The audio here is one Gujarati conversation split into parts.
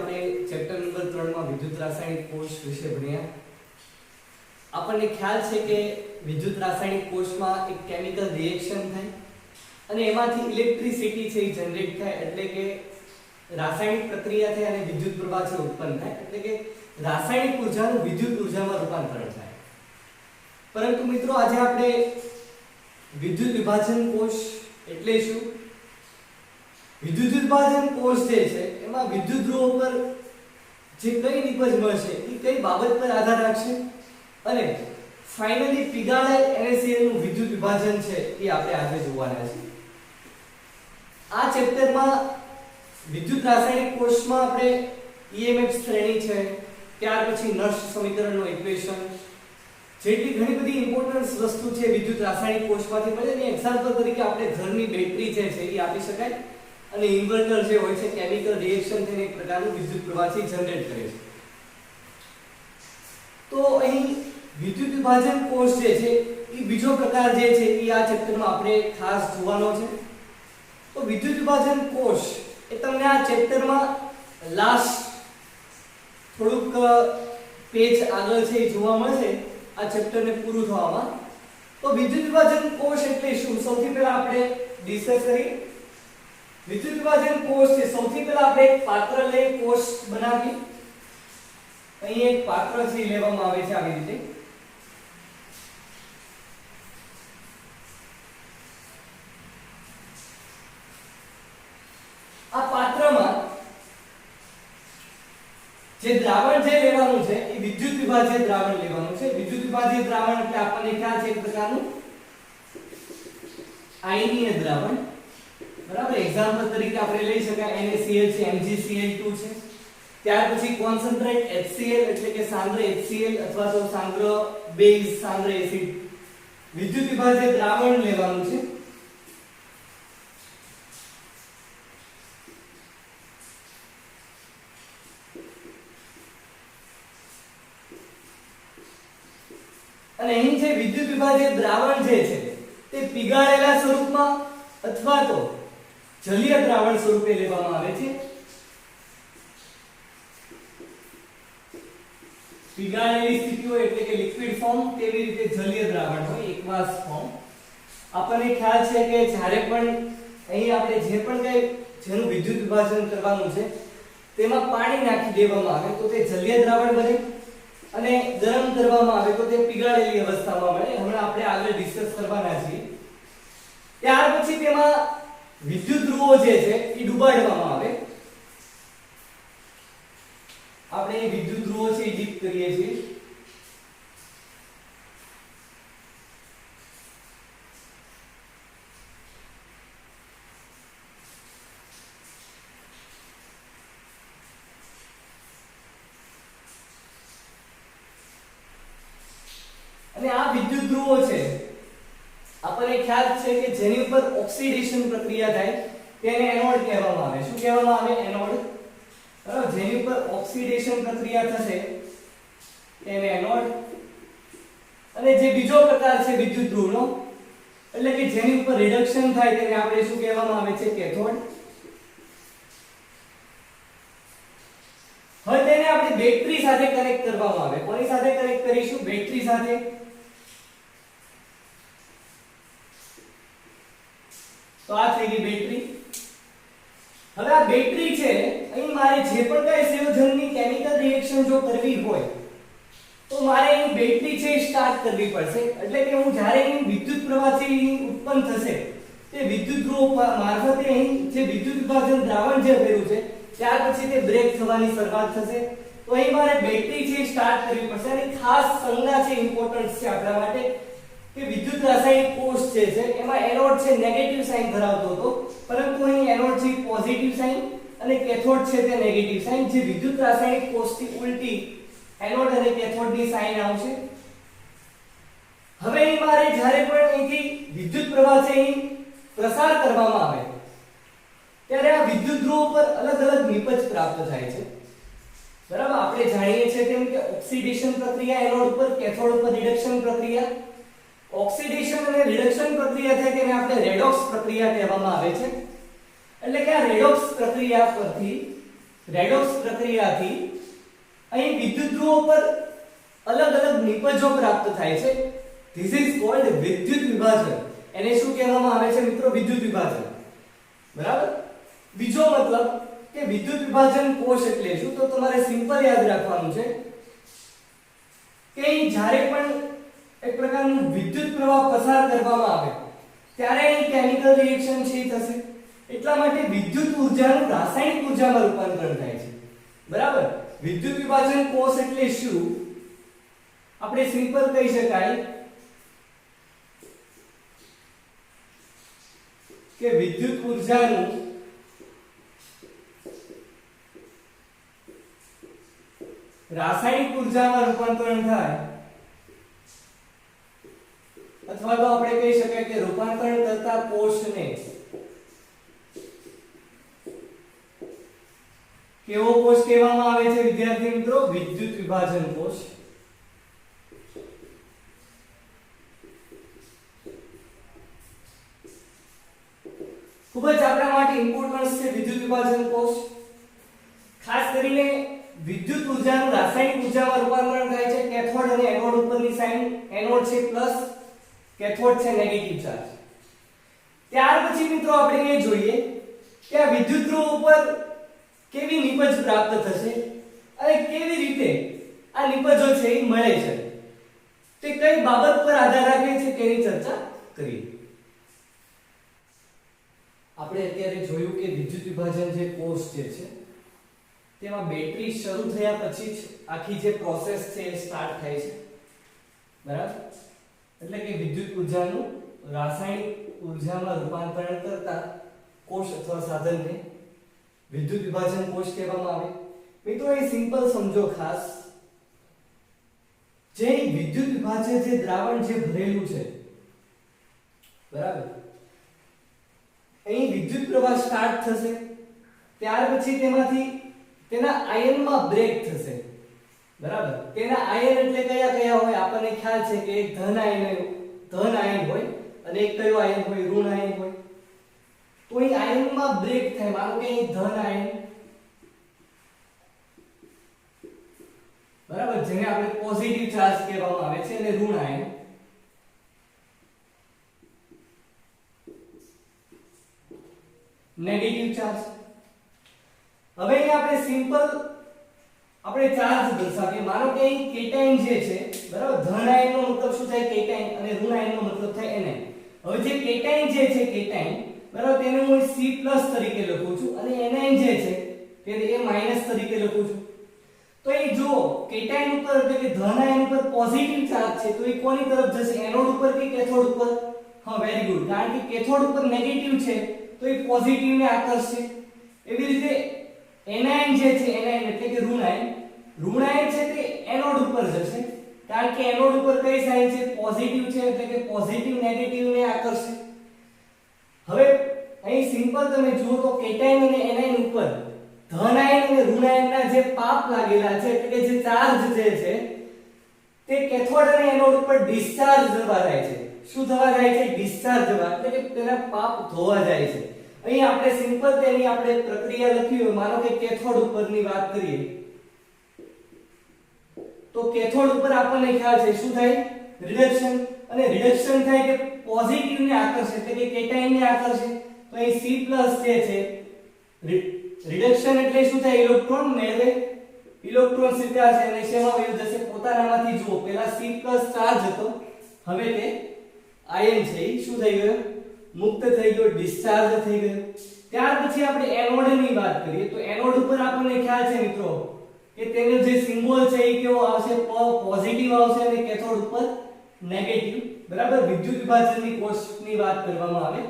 આપણે ચેપ્ટર નંબર 3 માં વિદ્યુત રાસાયણિક કોષ વિશે ભણ્યા. આપણને ખ્યાલ છે કે વિદ્યુત રાસાયણિક કોષમાં એક કેમિકલ રિએક્શન થાય અને એમાંથી ઇલેક્ટ્રિસિટી છે એ જનરેટ થાય, એટલે કે રાસાયણિક પ્રક્રિયા થાય અને વિદ્યુત પ્રવાહ છે ઉત્પન્ન થાય, એટલે કે રાસાયણિક ઉર્જાનું વિદ્યુત ઉર્જામાં રૂપાંતરણ થાય. પરંતુ મિત્રો આજે આપણે વિદ્યુત વિભાજન કોષ એટલે શું, વિદ્યુત વિભાજન કોષ જે છે એમાં વિદ્યુત ધ્રુવો પર જે કઈ નિપજ મળશે એ કઈ બાબત પર આધાર રાખશે અને ફાઇનલી પીગાળેલ NaCl નું વિદ્યુત વિભાજન છે એ આપણે આજે જોવાના છે. આ ચેપ્ટરમાં વિદ્યુત રાસાયણિક કોષમાં આપણે EMF શ્રેણી છે, ત્યાર પછી નર્સ સમીકરણનો ઇક્વેશન, જેટલી ઘણી બધી ઇમ્પોર્ટન્ટ વસ્તુ છે વિદ્યુત રાસાયણિક કોષમાંથી મળે ને એક્ઝામ્પલ તરીકે આપણે ઘરની બેટરી છે એ આપી શકાય અને ઇન્વર્ટર જે હોય છે કેમિકલ રિએક્શન થઈને એક પ્રકારનું વિદ્યુત પ્રવાહથી જનરેટ કરે છે. તો અહીં વિદ્યુત વિભાજન કોષ જે છે એ બીજો પ્રકાર જે છે એ આ ચેપ્ટરમાં આપણે ખાસ જોવાનો છે. તો વિદ્યુત વિભાજન કોષ એ તમને આ ચેપ્ટરમાં લાસ્ટ થોડુંક પેજ આગળ છે એ જોવા મળશે આ ચેપ્ટરને પૂરું થવામાં. તો વિદ્યુત વિભાજન કોષ એટલે શું, સૌથી પહેલા આપણે ડિસ્કસ કરીએ. વિદ્યુત વિભાજન કોષ છે, સૌથી પહેલા આપણે એક પાત્ર લઈ કોષ બનાવીએ. અહીં એક પાત્ર છે લેવામાં આવે છે આવી રીતે. આ પાત્રમાં જે દ્રાવણ જે લેવાનું છે એ વિદ્યુત વિભાજ્ય દ્રાવણ લેવાનું છે. વિદ્યુત વિભાજ્ય દ્રાવણ એટલે આપણને ખ્યાલ છે એક પ્રકારનું આયનીય દ્રાવણ, બરાબર. એક્ઝામ્પલ તરીકે આપણે લઈ શકાય NaCl છે, MgCl2 છે. ત્યાર પછી કોન્સન્ટ્રેટ HCl એટલે કે સાંદ્ર HCl અથવા તો સાંદ્ર બેઝ, સાંદ્ર એસિડ વિદ્યુત વિભાજ્ય દ્રાવણ લેવાનું છે. અને અહીં જે વિદ્યુત વિભાજ્ય દ્રાવણ જે છે તે પીગાળેલા સ્વરૂપમાં અથવા તો જલીય દ્રાવણ સ્વરૂપે લેવામાં આવે છે. પીગાળેલી સ્થિતિ હોય એટલે કે લિક્વિડ ફોર્મ, તેવી રીતે જલીય દ્રાવણ હોય એકવાસ ફોર્મ. આપણને ખ્યાલ છે કે જ્યારે પણ અહીં આપણે જે પણ કઈ જેનું વિદ્યુત વિભાજન કરવાનું છે તેમાં પાણી નાખી દેવામાં આવે તો તે જલીય દ્રાવણ બને અને ગરમ કરવામાં આવે તો તે પીગાળેલી અવસ્થામાં મળે. હમણાં આપણે આગળ ડિસ્કસ કરવાના છીએ. ત્યાર પછી તેમાં વિદ્યુત ધ્રુવો જે છે એ ડુબાડવામાં આવે. આપણે એ વિદ્યુત ધ્રુવો છે એ ડીપ કરીએ છીએ. અને આ વિદ્યુત ધ્રુવો છે આપણને ખ્યાલ છે કે જેની ઉપર ઓક્સિડેશન પ્રક્રિયા થાય તેને એનોડ કહેવામાં આવે. શું કહેવામાં આવે? એનોડ. બરાબર. જેની ઉપર ઓક્સિડેશન પ્રક્રિયા થશે તેને એનોડ. અને જે બીજો પ્રકાર છે વિદ્યુત ધ્રુવનો એટલે કે જેની ઉપર રિડક્શન થાય તેને આપણે શું કહેવામાં આવે છે? કેથોડ. હવે તેને આપણે બેટરી સાથે કનેક્ટ કરવામાં આવે. કોની સાથે કનેક્ટ કરીશું? બેટરી સાથે. તો આ થઈ ગઈ બેટરી. હવે આ બેટરી છે અહીં મારે જે પણ કઈ સંયોજનની કેમિકલ રિએક્શન જો કરવી હોય તો મારે અહીં બેટરી છે સ્ટાર્ટ કરવી પડશે. એટલે કે હું જ્યારે અહીં વિદ્યુત પ્રવાહ છે ઉત્પન્ન થશે તે વિદ્યુત ધ્રુવો મારફતે અહીં જે વિદ્યુત વિભાજન દ્રાવણ જે ભર્યું છે ત્યાર પછી તે બ્રેક થવાની શરૂઆત થશે. તો અહીં મારે બેટરી છે સ્ટાર્ટ કરવી પડશે. અને ખાસ સંજ્ઞા છે ઇમ્પોર્ટન્ટ છે આપણા માટે કે વિદ્યુત રાસાયણિક કોષ જે છે એમાં એનોડ છે નેગેટિવ સાઇન ધરાવતો હતો, પરંતુ અહીં એનોડ છે પોઝિટિવ સાઇન અને કેથોડ છે તે નેગેટિવ સાઇન. જે વિદ્યુત રાસાયણિક કોષથી ઉલટી એનોડ અને કેથોડની સાઇન આવશે. હવે અહીં મારે જ્યારે પણ અહીંથી વિદ્યુત પ્રવાહ છે અહીં પ્રસાર કરવામાં આવે ત્યારે આ વિદ્યુત ધ્રુવો પર અલગ અલગ નિપજ પ્રાપ્ત થાય છે. બરાબર. આપણે જાણીએ છીએ તેમ કે ઓક્સિડેશન પ્રક્રિયા એનોડ ઉપર, કેથોડ ઉપર રિડક્શન પ્રક્રિયા. ઓક્સિડેશન અને રિડક્શન પ્રક્રિયા થાય તેને આપણે રેડોક્સ પ્રક્રિયા કહેવામાં આવે છે. એટલે કે આ રેડોક્સ પ્રક્રિયા પરથી રેડોક્સ પ્રક્રિયાથી અહીં વિદ્યુત ધ્રુવો પર અલગ અલગ નિપજો પ્રાપ્ત થાય છે. ધીસ ઇઝ કોલ્ડ વિદ્યુત વિભાજન. એને શું કહેવામાં આવે છે મિત્રો? વિદ્યુત વિભાજન. બરાબર. બીજો મતલબ કે વિદ્યુત વિભાજન કોષ એટલે શું? તો તમારે સિમ્પલ યાદ રાખવાનું છે કે જ્યારે પણ એક પ્રકારનું વિદ્યુત પ્રવાહ પસાર કરવામાં આવે ત્યારે અહીં કેમિકલ રિએક્શન છે થશે. એટલા માટે વિદ્યુત ઊર્જાનું રાસાયણિક ઊર્જામાં રૂપાંતરણ થાય છે. બરાબર. વિદ્યુત વિભાજન કોષ એટલે શું? આપણે સિમ્પલ કહી શકાય કે વિદ્યુત ઊર્જાનું રાસાયણિક ઊર્જામાં રૂપાંતરણ થાય, અથવા તો આપણે કહી શકાય કે રૂપાંતરણ કરતા કોષને કેવો કોષ કહેવામાં આવે છે વિદ્યાર્થી મિત્રો? વિદ્યુત વિભાજન કોષ. ખૂબ જ આપણા માટે ઇમ્પોર્ટન્ટ છે વિદ્યુત વિભાજન કોષ. ખાસ કરીને વિદ્યુત ઊર્જાનું રાસાયણિક ઊર્જામાં રૂપાંતરણ થાય છે. કેથોડ અને એનોડ ઉપરની સાઈન, એનોડ છે પ્લસ, કેથોડ છે નેગેટિવ ચાર્જ. ત્યાર પછી મિત્રો આપણે એ જોઈએ કે આ વિદ્યુત ધ્રુવ ઉપર કેવી નિપજ પ્રાપ્ત થશે અને કેવી રીતે આ નિપજો છે એ મળે છે, તે કઈ બાબત પર આધાર રાખે છે તેની ચર્ચા કરીએ. આપણે અત્યારે જોયું કે વિદ્યુત વિભાજન જે કોષ જે છે તેમાં બેટરી શરૂ થયા પછી જ આખી જે પ્રોસેસ છે એ સ્ટાર્ટ થાય છે. બરાબર. એટલે કે વિદ્યુત ઊર્જાનું રાસાયણિક ઊર્જામાં રૂપાંતરણ કરતા કોષ અથવા સાધનને વિદ્યુત વિભાજન કોષ કહેવામાં આવે. મિત્રો એ સિમ્પલ સમજો ખાસ, જે વિદ્યુત વિભાજન જે દ્રાવણ જે ભરેલું છે, બરાબર, અહીં વિદ્યુત પ્રવાહ સ્ટાર્ટ થશે, ત્યાર પછી તેમાંથી તેના આયનમાં બ્રેક થશે. બરાબર. તેના આયન એટલે કયા કયા હોય? આપણને ખ્યાલ છે કે એક ધન આયન હોય અને એક કયો આયન હોય? ઋણ આયન હોય. તો અહીં આયનમાં બ્રેક થાય. માનો કે અહીં ધન આયન, બરાબર, જેને આપણે પોઝિટિવ ચાર્જ કહેવામાં આવે છે, અને ઋણ આયન નેગેટિવ ચાર્જ. હવે અહીં આપણે સિમ્પલ આપણે ચાર્જ દર્શાવીએ. માનો કે અહીં કેટાયન જે છે, બરાબર, ધન આયનનો મતલબ શું થાય? કેટાયન, અને ઋણ આયનનો મતલબ થાય એનાયન. હવે જે કેટાયન જે છે, કેટાયન, બરાબર, તેને હું C+ તરીકે લખું છું અને એનાયન જે છે તેને A- તરીકે લખું છું. તો એ જો કેટાયન ઉપર એટલે કે ધન આયન ઉપર પોઝિટિવ ચાર્જ છે, તો એ કોની તરફ જશે? એનોડ ઉપર કે કેથોડ ઉપર? હા, વેરી ગુડ. કારણ કે કેથોડ ઉપર નેગેટિવ છે તો એ પોઝિટિવ ને આકર્ષશે. એવી રીતે એનાયન જે છે, એનાયન એટલે કે ઋણ આયન છે તે એનોડ ઉપર જશે, કારણ કે એનોડ ઉપર કઈ સાઈન છે? પોઝિટિવ છે, એટલે કે પોઝિટિવ નેગેટિવ ને આકર્ષશે. હવે અહીં સિમ્પલ તમે જુઓ તો કેટાયન અને એનાયન ઉપર ધન આયન અને ઋણ આયનના જે પાપ લાગેલા છે, એટલે કે જે ચાર્જ જે છે તે કેથોડ અને એનોડ ઉપર ડિસ્ચાર્જ થવા જાય છે. શું થવા જાય છે? ડિસ્ચાર્જ થવા, એટલે કે તેના પાપ ધોવા જાય છે. અહીં આપણે સિમ્પલ તેની આપણે પ્રક્રિયા લખી હોય. માનો કે કેથોડ ઉપરની વાત કરીએ તો કેથોડ ઉપર આપણને ખ્યાલ છે શું થાય? રિડક્શન. અને રિડક્શન થાય કે પોઝિટિવ ને આકર્ષે, એટલે કે કેટાયન ને આકર્ષે. તો અહીં C+ જે છે, રિડક્શન એટલે શું થાય? ઇલેક્ટ્રોન મેળવે, ઇલેક્ટ્રોન સ્વીકારશે અને શેમાં વહી જશે? પોતાનામાંથી. જુઓ, પહેલા C+ ચાર્જ હતો, હવે તે આયન છે એ શું થઈ ગયો? મુક્ત થઈ ગયો, ડિસ્ચાર્જ થઈ ગયો. ત્યાર પછી આપણે એનોડ ની વાત કરીએ તો એનોડ ઉપર આપણને ખ્યાલ છે મિત્રો કે તેનો જે સિમ્બોલ છે એ કેવો આવશે? પોઝિટિવ આવશે અને કેથોડ ઉપર નેગેટિવ. બરાબર. વિદ્યુત વિભાજનની કોષની વાત કરવામાં આવે,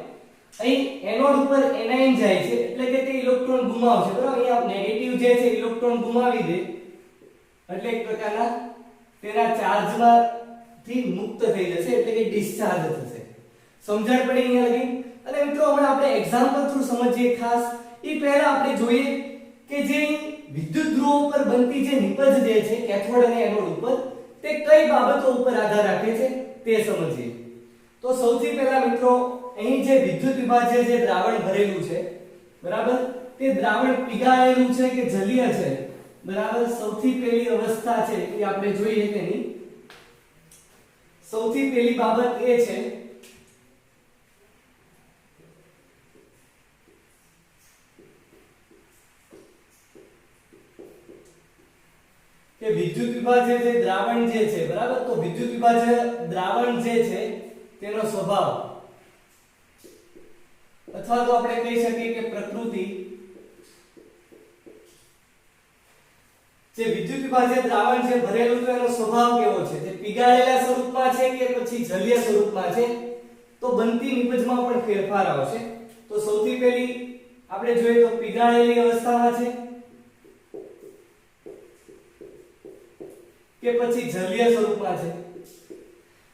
અહીં એનોડ ઉપર એનાયન જાય છે એટલે કે તે ઇલેક્ટ્રોન ગુમાવશે. બરાબર. અહીંયા નેગેટિવ જે છે ઇલેક્ટ્રોન ગુમાવી દે એટલે એક પ્રકારના તેના ચાર્જમાંથી મુક્ત થઈ જશે, એટલે કે ડિસ્ચાર્જ થશે. સમજણ પડી અહીંયા લગી? અને મિત્રો હમણાં આપણે એક્ઝામ્પલ થ્રુ સમજીએ. ખાસ એ પહેલા આપણે જોઈએ કે જે વિદ્યુત ધ્રુવો ઉપર બનતી જે નિપજ જે છે કેથોડ અને એનોડ ઉપર, તે કઈ બાબતો ઉપર આધાર રાખે છે તે સમજીએ. તો સૌથી પહેલા મિત્રો અહીં જે વિદ્યુત વિભાજ્ય જે દ્રાવણ ભરેલું છે, બરાબર, તે દ્રાવણ પીગાળેલું છે કે જલીય છે, બરાબર. સૌથી પહેલી અવસ્થા છે એ આપણે જોઈએ કે નહીં. સૌથી પહેલી બાબત એ છે કે વિદ્યુત વિભાજ્ય જે દ્રાવણ જે છે, બરાબર. તો વિદ્યુત વિભાજ્ય દ્રાવણ જે છે તેનો સ્વભાવ અથવા તો આપણે કહી શકીએ કે પ્રકૃતિ, જે વિદ્યુત વિભાજ્ય દ્રાવણ છે ભરેલું તો એનો સ્વભાવ કેવો છે, તે પીગાળેલા સ્વરૂપમાં છે કે પછી જલીય સ્વરૂપમાં છે, તો બનતી નિપજમાં પણ ફેરફાર આવશે. તો સૌથી પહેલી આપણે જોઈએ તો પીગાળેલી અવસ્થામાં છે કે પછી જલીય સ્વરૂપમાં છે.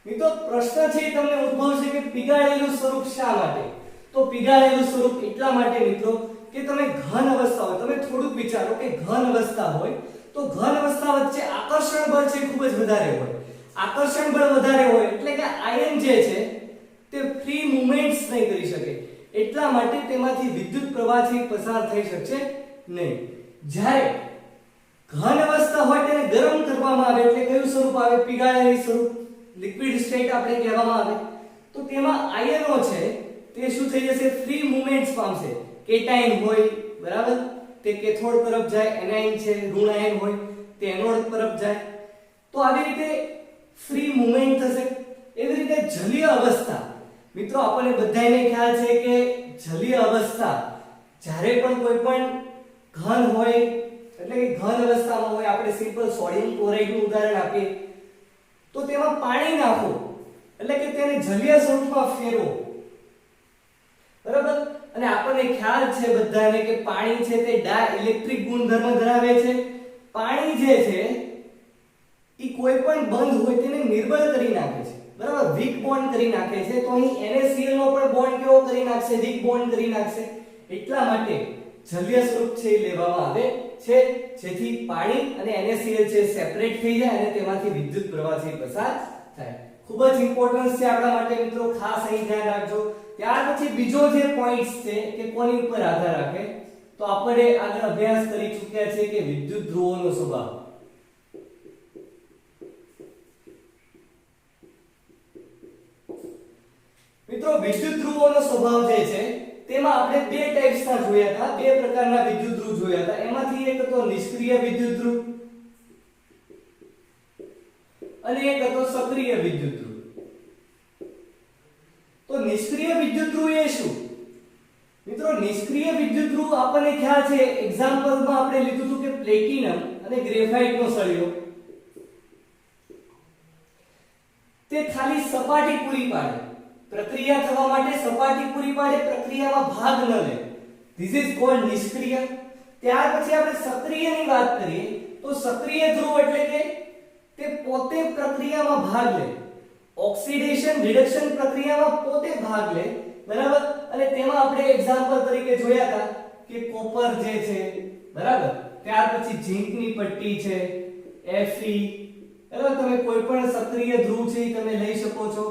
મિત્રો પ્રશ્ન છે તમને ઉદ્ભવશે કે પીગાળેલું સ્વરૂપ શા માટે? તો પીગાળેલું સ્વરૂપ એટલા માટે મિત્રો કે તમે ઘન અવસ્થા હોય, તમે થોડુંક વિચારો કે ઘન અવસ્થા હોય તો ઘન અવસ્થા વચ્ચે આકર્ષણ બળ છે ખૂબ જ વધારે હોય. આકર્ષણ બળ વધારે હોય એટલે કે આયન જે છે તે ફ્રી મૂવમેન્ટ્સ નહીં કરી શકે, એટલા માટે તેમાંથી વિદ્યુત પ્રવાહથી પસાર થઈ શકશે નહીં. જ્યારે ઘન અવસ્થા હોય તેને ગરમ કરવામાં આવે એટલે કયું સ્વરૂપ આવે? પીગાળેલી સ્વરૂપ, લિક્વિડ સ્ટેટ આપણે કહેવામાં આવે. તો તેમાં આયનો છે તે શું થઈ જશે? ફ્રી મૂવમેન્ટ્સ પામશે. કેટાયન હોય, બરાબર, તે કેથોડ તરફ જાય, એનાયન છે ઋણ આયન હોય તે એનોડ તરફ જાય. તો આવી રીતે ફ્રી મૂવમેન્ટ થશે. એવી રીતે જલીય અવસ્થા, મિત્રો આપણને બધાને ખ્યાલ છે કે જલીય અવસ્થા જ્યારે પણ કોઈ પણ ઘન હોય એટલે કે ઘન અવસ્થામાં હોય, આપણે સિમ્પલ સોડિયમ ક્લોરાઇડ નું ઉદાહરણ આપીએ તો તેમાં પાણી નાખો એટલે કે તેને જલીય સ્વરૂપમાં ફેરવો, બરાબર. અને આપણને ખ્યાલ છે બધાને કે પાણી છે તે ડાઇલેક્ટ્રિક ગુણધર્મ ધરાવે છે. પાણી જે છે એ કોઈ પણ બંધ હોય તેને નિર્બળ કરી નાખે છે, બરાબર, વીક બોન્ડ કરી નાખે છે. તો અહીં NaCl નો પણ બોન્ડ કેવો કરી નાખશે? વીક બોન્ડ કરી નાખશે. એટલા માટે જલીય સ્વરૂપ છે લેવામાં આવે છે, જેથી પાણી અને NaCl છે સેપરેટ થઈ જાય અને તેમાંથી વિદ્યુત પ્રવાહ છે પસાર થાય. ખૂબ જ ઇમ્પોર્ટન્સ છે આપણા માટે મિત્રો, ખાસ અહીં ધ્યાન રાખજો. ત્યાર પછી બીજો જે પોઈન્ટ્સ છે કે કોની ઉપર આધાર રાખે, તો આપણે આગળ અભ્યાસ કરી ચૂક્યા છે કે વિદ્યુત ધ્રુવોનો સ્વભાવ. મિત્રો વિદ્યુત ધ્રુવોનો સ્વભાવ જે છે તેમાં આપણે બે ટાઈપ્સના જોયા હતા, બે પ્રકારના વિદ્યુત ધ્રુવ જોયા હતા. એમાંથી એક હતો નિષ્ક્રિય વિદ્યુત ધ્રુવ અને એક હતો સક્રિય વિદ્યુત ધ્રુવ. તો નિષ્ક્રિય વિદ્યુત ધ્રુવ એ શું? મિત્રો નિષ્ક્રિય વિદ્યુત ધ્રુવ આપણને ખ્યાલ છે, એક્ઝામ્પલમાં આપણે લીધું હતું કે પ્લેટિનમ અને ગ્રેફાઇટનો સળિયો, તે ખાલી સપાટી પૂરી પાડે, પ્રક્રિયા થવા માટે સપાટી પૂરી પાડે, પ્રક્રિયામાં ભાગ ન લે. ધીસ ઇઝ કોલ્ડ નિષ્ક્રિય. ત્યાર પછી આપણે સક્રિયની વાત કરીએ તો સક્રિય ધ્રુવ એટલે કે તે પોતે પ્રક્રિયામાં ભાગ લે, ઓક્સિડેશન રિડક્શન પ્રક્રિયામાં પોતે ભાગ લે, બરાબર. અને તેમાં આપણે એક્ઝામ્પલ તરીકે જોયા હતા કે કોપર જે છે, બરાબર, ત્યાર પછી ઝીંકની પટ્ટી છે, Fe, બરાબર. તમે કોઈ પણ સક્રિય ધ્રુવ છે તમે લઈ શકો છો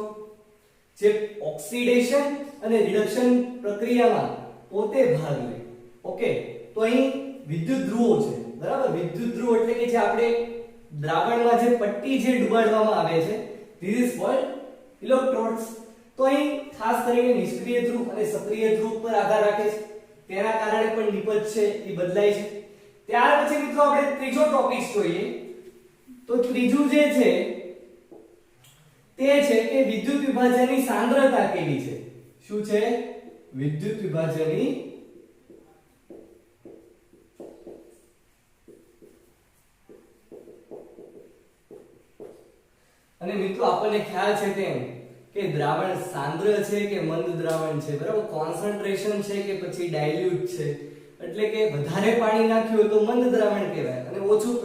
જે ઓક્સિડેશન અને રિડક્શન પ્રક્રિયામાં પોતે ભાગ લે. ઓકે, તો અહીં વિદ્યુત ધ્રુવો છે, બરાબર. વિદ્યુત ધ્રુવ એટલે કે જે આપણે દ્રાવણમાં જે પટ્ટી જે ડુબાડવામાં આવે છે, ધીસ ઇઝ કોલ્ડ ઇલેક્ટ્રોડ્સ. તો અહીં ખાસ કરીને નિષ્ક્રિય ધ્રુવ અને સક્રિય ધ્રુવ પર આધાર રાખે છે, તેના કારણે પણ નિપજ છે એ બદલાય છે. ત્યાર પછી મિત્રો આપણે ત્રીજો ટોપિક જોઈએ. તો ત્રીજું જે છે તે છે કે વિદ્યુત વિભાજનની સાંદ્રતા કેવી છે. શું છે? વિદ્યુત વિભાજનની અને મિત્રો આપણને ખ્યાલ છે તેમ કે દ્રાવણ સાંદ્ર છે કે મંદ દ્રાવણ છે, બરાબર, કોન્સન્ટ્રેશન છે કે પછી ડાયલ્યુટ છે, એટલે કે વધારે પાણી નાખ્યું હોય તો મંદ દ્રાવણ કહેવાય અને ઓછું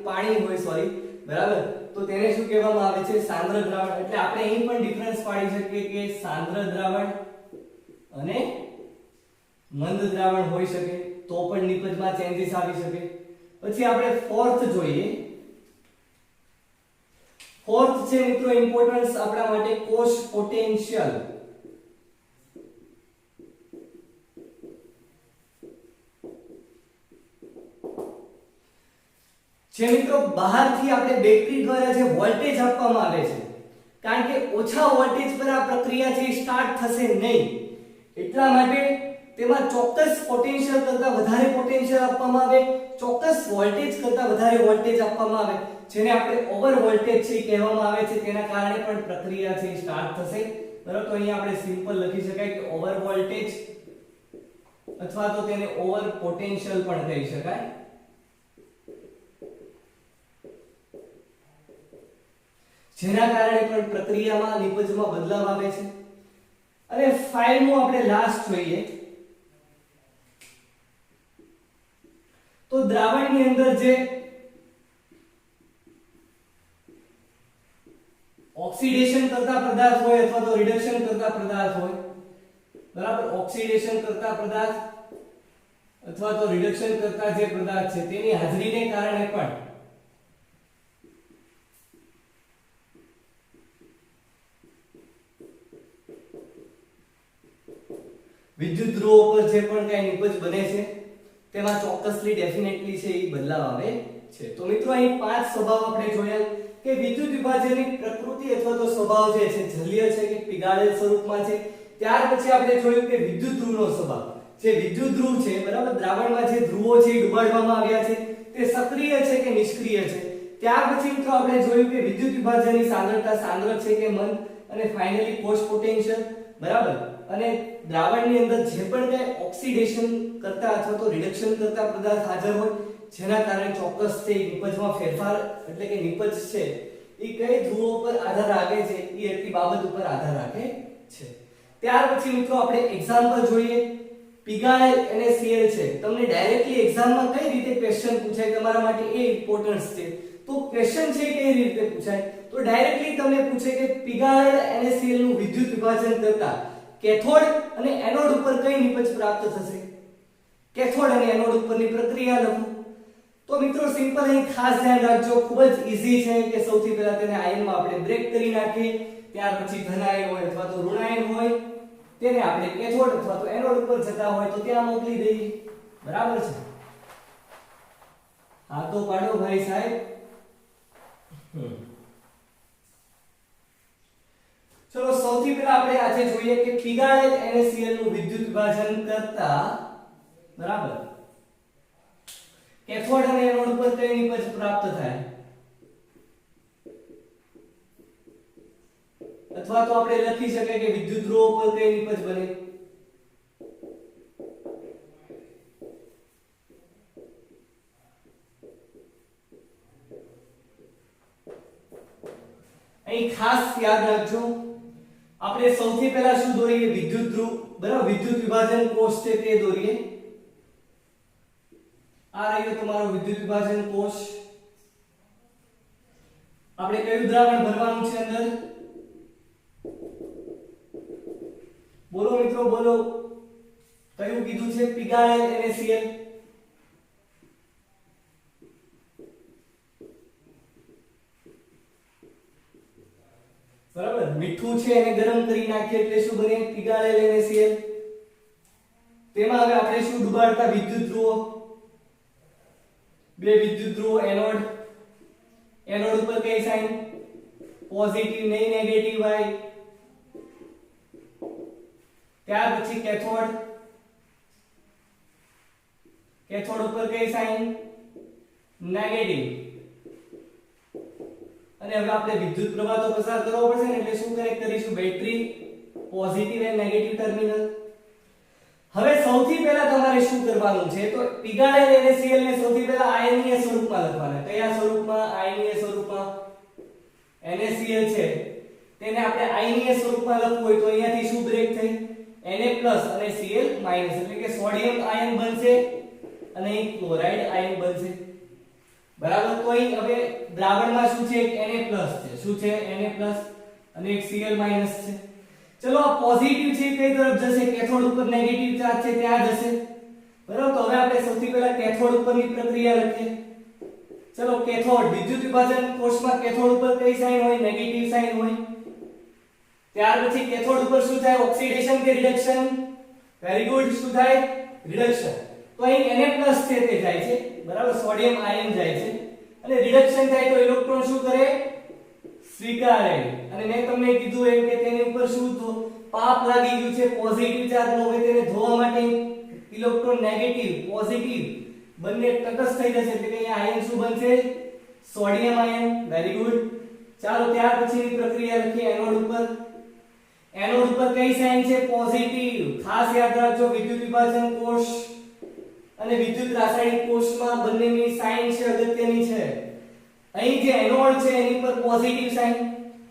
પાણી હોય બરાબર, તો તેને શું કહેવામાં આવે છે? સાંદ્ર દ્રાવણ. એટલે આપણે અહીં પણ ડિફરન્સ પાડી શકીએ કે સાંદ્ર દ્રાવણ અને મંદ દ્રાવણ હોઈ શકે તો પણ નિપજમાં ચેન્જીસ આવી શકે. પછી આપણે ફોર્થ જોઈએ. ફોર્થ છે મિત્રો ઇમ્પોર્ટન્સ આપણા માટે કોષ પોટેન્શિયલ. જે મિત્રો બહારથી આપણે બેટરી દ્વારા જે વોલ્ટેજ આપવામાં આવે છે, કારણ કે ઓછા વોલ્ટેજ પર આ પ્રક્રિયા છે સ્ટાર્ટ થશે નહીં, એટલા માટે તેમાં ચોક્કસ પોટેન્શિયલ કરતાં વધારે પોટેન્શિયલ આપવામાં આવે, ચોક્કસ વોલ્ટેજ કરતાં વધારે વોલ્ટેજ આપવામાં આવે, જેને આપણે ઓવર વોલ્ટેજ છે કહેવામાં આવે છે, તેના કારણે પણ પ્રક્રિયા છે સ્ટાર્ટ થશે. બરાબર, તો અહીંયા આપણે સિમ્પલ લખી શકાય કે ઓવર વોલ્ટેજ અથવા તો તેને ઓવર પોટેન્શિયલ પણ કહી શકાય. જેના કારણે પણ પ્રક્રિયામાં નિપજમાં બદલાવ આવે છે. અને ફાઇલનું આપણે લાસ્ટ જોઈએ તો દ્રાવણની અંદર જે ઓક્સિડેશન કરતા પદાર્થ હોય અથવા તો રિડક્શન કરતા પદાર્થ હોય, બરાબર, ઓક્સિડેશન કરતા પદાર્થ અથવા તો રિડક્શન કરતા જે પદાર્થ છે તેની હાજરીને કારણે પણ વિદ્યુત ધ્રુવો પર જે પણ કઈ નિપજ બને છે તેમાં ચોક્કસલી ડેફિનેટલી છે એ બદલાવ આવે છે. તો મિત્રો અહીં 5 સ્વભાવ આપણે જોયા કે વિદ્યુત વિભાજનની પ્રકૃતિ અથવા તો સ્વભાવ જે છે જલીય છે કે પીગાળેલ સ્વરૂપમાં છે. ત્યાર પછી આપણે જોયું કે વિદ્યુત ધ્રુવનો સ્વભાવ, જે વિદ્યુત ધ્રુવ છે, બરાબર, દ્રાવણમાં જે ધ્રુવો છે ડુબાડવામાં આવ્યા છે તે સક્રિય છે કે નિષ્ક્રિય છે. ત્યાર પછી મિત્રો આપણે જોયું કે વિદ્યુત વિભાજનની સાંદ્રતા સાંદ્ર છે કે મંદ, અને ફાઇનલી કોષ પોટેન્શિયલ, બરાબર, અને દ્રાવણની અંદર જે પણ કઈ ઓક્સિડેશન કરતા અથવા તો રિડક્શન કરતા પદાર્થ હાજર હોય જેના કારણે ચોક્કસ તે નિપજમાં ફેરફાર એટલે કે નિપજ છે એ કઈ ધ્રુવો પર આધાર રાખે છે એ એટલી બાબત ઉપર આધાર રાખે છે. ત્યાર પછી મિત્રો આપણે એક્ઝામ્પલ જોઈએ. પીગાળેલ NaCl છે, તમને ડાયરેક્ટલી એક્ઝામમાં કઈ રીતે ક્વેશ્ચન પૂછાય તમારા માટે એ ઇમ્પોર્ટન્સ છે. તો ક્વેશ્ચન છે કઈ રીતે પૂછાય, તો ડાયરેક્ટલી તમને પૂછે કે પીગાળેલ NaCl નું વિદ્યુત વિભાજન કરતા કેથોડ અને એનોડ ઉપર કઈ નિપજ પ્રાપ્ત થશે. કેથોડ અને એનોડ ઉપરની પ્રક્રિયા લખો. તો મિત્રો સિમ્પલ અહીં ખાસ ધ્યાન રાખજો, ખૂબ જ ઈઝી છે કે સૌથી પહેલા તેને આયનમાં આપણે બ્રેક કરી નાખીએ, ત્યાર પછી ધન આયન હોય અથવા તો ઋણ આયન હોય તેને આપણે કેથોડ અથવા તો એનોડ ઉપર જતા હોય તો ત્યાં મોકલી દઈએ. બરાબર છે, હા તો પાડો ભાઈ સાહેબ. ચલો સૌથી પહેલા આપણે આજે જોઈએ કે પીગાળેલ NaCl નું વિદ્યુત વિભાજન કરતા, બરાબર, કેથોડ અને એનોડ પર કઈ નિપજ પ્રાપ્ત થાય, અથવા તો આપણે લખી શકાય કે વિદ્યુત ધ્રુવો પર કઈ નિપજ બને. અહીં ખાસ યાદ રાખજો, આપણે સૌથી પહેલા શું દોરીએ, વિદ્યુત ધ્રુવ, બરાબર, વિદ્યુત વિભાજન કોષ છે તે દોરીએ. આ રહ્યો તમારો વિદ્યુત વિભાજન કોષ. આપણે કયું દ્રાવણ ભરવાનું છે અંદર, બોલો મિત્રો બોલો, કયું કીધું છે, પીગાળેલ NaCl. બરાબર, મીઠું છે એને ગરમ કરી નાખીએ એટલે શું બને, પીગાળેલ NaCl. તેમાં હવે આપણે શું ડુબાડતા, વિદ્યુત ધ્રુવો, બે વિદ્યુત ધ્રુવો એનોડ, એનોડ ઉપર કઈ સાઇન, પોઝિટિવ નહીં નેગેટિવ હોય. ત્યાર પછી કેથોડ, કેથોડ ઉપર કઈ સાઇન, નેગેટિવ. અને હવે આપણે વિદ્યુત પ્રવાહ તો પસાર કરવો પડશે ને, એટલે શું કનેક્ટ કરીશું, બેટરી, પોઝિટિવ અને નેગેટિવ ટર્મિનલ. હવે સૌથી પહેલા તમારે શું કરવાનું છે, તો પીગાળેલ NaCl ને સૌથી પહેલા આયનીય સ્વરૂપમાં લખવાના. કયા સ્વરૂપમાં, આયનીય સ્વરૂપમાં. NaCl છે તેને આપણે આયનીય સ્વરૂપમાં લખવું હોય તો અહીંયાથી શું બ્રેક થઈ, Na+ અને Cl- એટલે કે સોડિયમ આયન બનશે અને અહીં ક્લોરાઇડ આયન બનશે. બરાબર, તો અહીં હવે દ્રાવણમાં શું છે, એક Na+ છે, શું છે, Na+ અને એક Cl- છે. ચલો આ પોઝિટિવ છે કઈ તરફ જશે, કેથોડ ઉપર નેગેટિવ ચાર્જ છે ત્યાં જશે. બરાબર, તો હવે આપણે સૌથી પહેલા કેથોડ ઉપરની પ્રક્રિયા લખીએ. ચલો કેથોડ, વિદ્યુત વિભાજન કોષમાં કેથોડ ઉપર કઈ સાઇન હોય, નેગેટિવ સાઇન હોય. ત્યાર પછી કેથોડ ઉપર શું થાય, ઓક્સિડેશન કે રિડક્શન, વેરી ગુડ, શું થાય, રિડક્શન. તો અહીં Na+ છે તે જાય છે, બરાબર, સોડિયમ આયન જાય છે. અને રિડક્શન થાય તો ઇલેક્ટ્રોન શું કરે? સ્વીકારે. અને મેં તમને કીધું એમ કે તેની ઉપર શું તો પાપ લાગી ગયું છે પોઝિટિવ ચાર્જ નો, હવે તેને ધોવા માટે ઇલેક્ટ્રોન નેગેટિવ પોઝિટિવ બંને તટસ્થ થઈ જશે એટલે કે અહીંયા આયન શું બનશે? Sodium ion. Very good. ચાલો ત્યાર પછીની પ્રક્રિયા લખીએ એનોડ ઉપર. એનોડ ઉપર કઈ સાઇન છે? પોઝિટિવ. ખાસ યાદ રાખજો વિદ્યુત વિભાજન કોષ અને વિદ્યુત રાસાયણિક કોષમાં બંનેની સાઇન છે અગત્યની છે. અહીં જે એનોડ છે એની પર પોઝિટિવ સાઇન,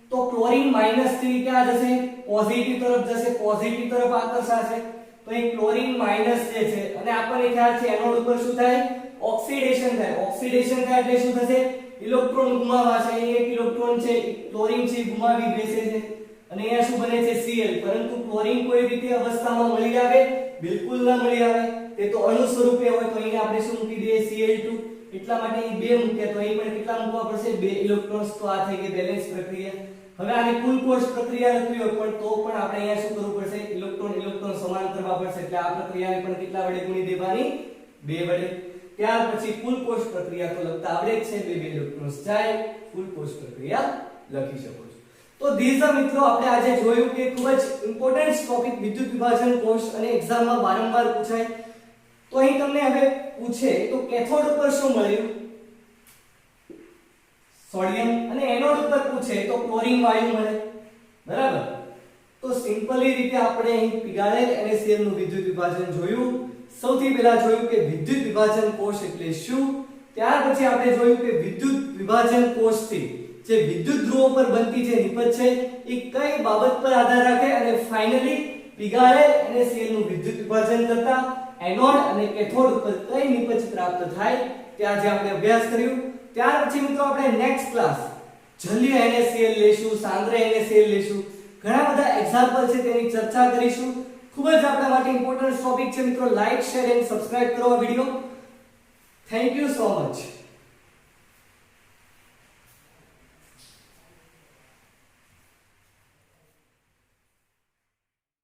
તો ક્લોરીન માઈનસ થી ક્યાં જશે? પોઝિટિવ તરફ જશે, પોઝિટિવ તરફ આકર્ષાશે. તો અહીં ક્લોરીન માઈનસ જે છે અને આપણને ખ્યાલ છે એનોડ ઉપર શું થાય? ઓક્સિડેશન થાય. ઓક્સિડેશન થાય એટલે શું થશે? ઇલેક્ટ્રોન ગુમાવાશે. અહીં એક ઇલેક્ટ્રોન છે ક્લોરીન છે ગુમાવી બેસે છે અને અહીંયા શું બને છે? Cl. પરંતુ ક્લોરીન કોઈ રીતે અવસ્થામાં મળી આવે? બિલકુલ ન મળી આવે. તે તો અણુ સ્વરૂપે હોય તો અહીં આપણે શું મૂકી દઈએ? Cl2. એટલા માટે અહીં 2 મૂક્યા, તો અહીં પણ કેટલા મૂકવા પડશે? 2 ઇલેક્ટ્રોન્સ. તો આ થઈ ગઈ બેલેન્સ પ્રક્રિયા. હવે આને કુલ કોષ પ્રક્રિયા લખવી હોય પણ તો પણ આપણે અહીંયા શું કરવું પડશે? ઇલેક્ટ્રોન ઇલેક્ટ્રોન સમાન કરવા પડશે. એટલે આ પ્રક્રિયાને પણ કેટલા વડે ગુણી દેવાની? 2 વડે. ત્યાર પછી કુલ કોષ પ્રક્રિયા તો લખતા આવડે જ છે, 2 ઇલેક્ટ્રોન્સ જાય. કુલ કોષ પ્રક્રિયા લખી શકો છો. તો ધીસ મિત્રો આપણે આજે જોયું કે ખૂબ જ ઇમ્પોર્ટન્ટ ટોપિક વિદ્યુત વિભાજન કોષ અને એક્ઝામમાં વારંવાર પૂછાય. તો અહીં તમને હવે પૂછે તો કેથોડ ઉપર શું મળ્યું? સોડિયમ. અને એનોડ ઉપર પૂછે તો ક્લોરીન વાયુ મળે. બરાબર. તો સિમ્પલી રીતે આપણે અહીં પીગાળેલ NaCl નું વિદ્યુત વિભાજન જોયું. સૌથી પહેલા જોયું કે વિદ્યુત વિભાજન કોષ એટલે શું. ત્યાર પછી આપણે જોયું કે વિદ્યુત વિભાજન કોષથી જે વિદ્યુત ધ્રુવો પર બનતી જે નિપજ છે એ કઈ બાબત પર આધાર રાખે, અને ફાઇનલી પીગાળેલ NaCl નું વિદ્યુત વિભાજન કરતા એનોડ અને કેથોડ ઉપર કઈ નિપજ પ્રાપ્ત થાય ત્યાં જે આપણે અભ્યાસ કર્યું. ત્યાર પછી મિત્રો આપણે નેક્સ્ટ ક્લાસ જલીય NaCl લેશું, સાંદ્ર NaCl લેશું. ઘણા બધા એક્ઝામ્પલ છે તેની ચર્ચા કરીશું. ખૂબ જ આપણા માટે ઇમ્પોર્ટન્ટ ટોપિક છે મિત્રો. લાઈક, શેર એન્ડ સબસ્ક્રાઇબ કરો આ video. Thank you so much.